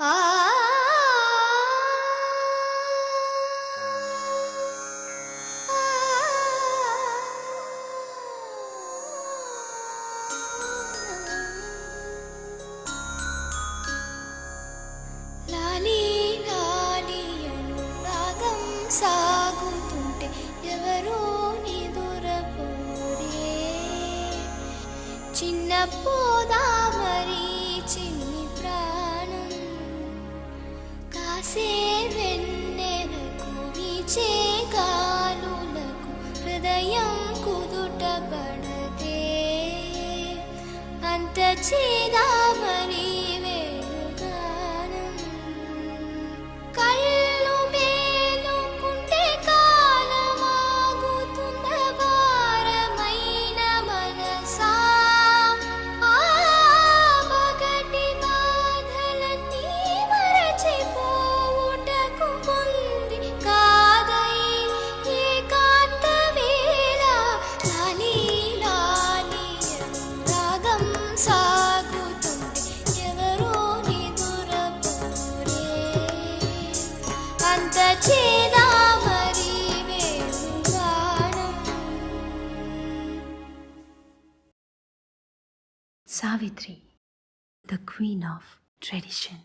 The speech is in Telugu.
ఆ లాలి లాలి అనురాగం సాగుతుంటే ఎవరో నిదురపోరే చిన్న పోదామరి చిన్ని ప్రాణం కాసే వెన్నెలకు వీచే గాలులకు హృదయం కుదుట పడదే అంత చేదామరి వేణుగానం కళ్ళు మేలుకుంటే కాలమాగుతున్న భారమైన మనసా ఆ పగటి బాధలన్నీ మరచిపోవుటకు ఉంది కాదై ఏకాంత వేళ లాలి లాలి అనురాగం సాగుతుంటే ఎవరో నిదురపోరే అంత చేదా మరి వేణుగానం. Savitri, the queen of tradition.